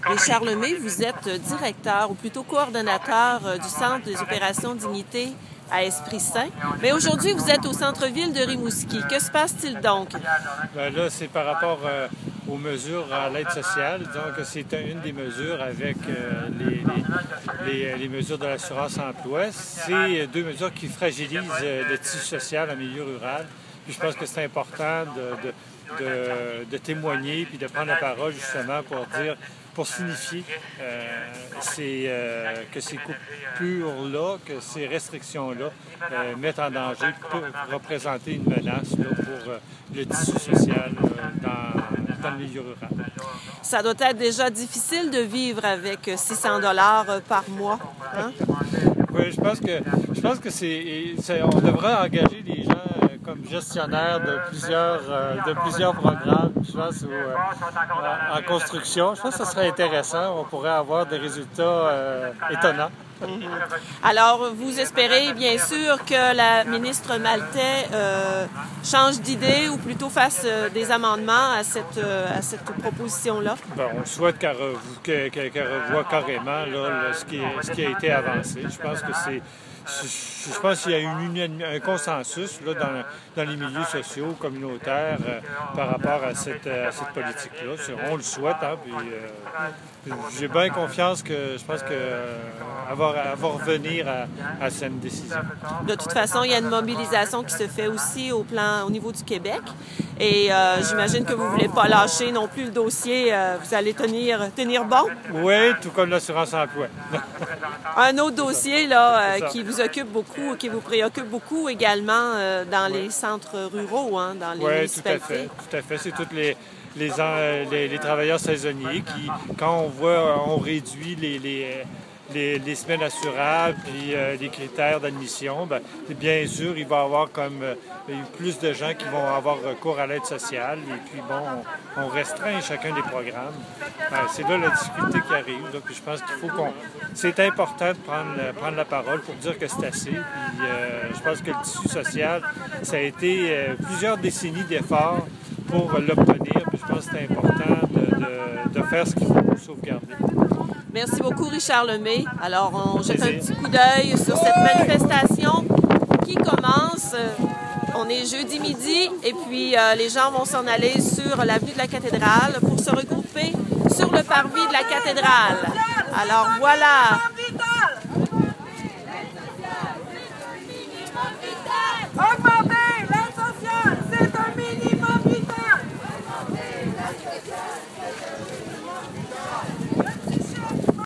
Richard Lemay, vous êtes directeur, ou plutôt coordonnateur du Centre des opérations Dignité à Esprit-Saint. Mais aujourd'hui, vous êtes au centre-ville de Rimouski. Que se passe-t-il donc? Bien là, c'est par rapport aux mesures à l'aide sociale. Donc, c'est une des mesures avec les mesures de l'assurance-emploi. C'est deux mesures qui fragilisent le tissu social en milieu rural. Puis je pense que c'est important de témoigner puis de prendre la parole justement pour signifier que ces coupures-là, que ces restrictions-là mettent en danger, peuvent représenter une menace là, pour le tissu social dans le milieu rural. Ça doit être déjà difficile de vivre avec 600 $ par mois. Hein? Oui, je pense que on devrait engager des gens comme gestionnaires de plusieurs programmes, je pense, en construction. Je pense que ce serait intéressant. On pourrait avoir des résultats étonnants. Alors, vous espérez bien sûr que la ministre Maltais change d'idée ou plutôt fasse des amendements à cette proposition-là? Bien, on souhaite qu'elle revoie carrément là, ce qui a été avancé. Je pense qu'il y a un consensus là, dans les milieux sociaux, communautaires, par rapport à cette politique-là. On le souhaite, hein, puis j'ai bien confiance que je pense qu'elle va revenir à cette décision. De toute façon, il y a une mobilisation qui se fait aussi au niveau du Québec. Et j'imagine que vous ne voulez pas lâcher non plus le dossier. Vous allez tenir bon? Oui, tout comme l'assurance-emploi. Un autre dossier là, qui vous occupe beaucoup, qui vous préoccupe beaucoup également dans les centres ruraux, hein, dans les municipalités. Tout à fait. C'est tous les travailleurs saisonniers qui, quand on réduit les semaines assurables puis les critères d'admission, bien sûr, il va y avoir plus de gens qui vont avoir recours à l'aide sociale. Et puis, bon, on restreint chacun des programmes. C'est là la difficulté qui arrive. Là, puis je pense qu'il faut c'est important de prendre la parole pour dire que c'est assez. Puis je pense que le tissu social, ça a été plusieurs décennies d'efforts pour l'obtenir. Puis je pense que c'est important de faire ce qu'il faut pour sauvegarder. Merci beaucoup, Richard Lemay. Alors, on jette un petit coup d'œil sur cette manifestation qui commence. On est jeudi midi et puis les gens vont s'en aller sur l'avenue de la Cathédrale pour se regrouper sur le parvis de la Cathédrale. Alors, voilà.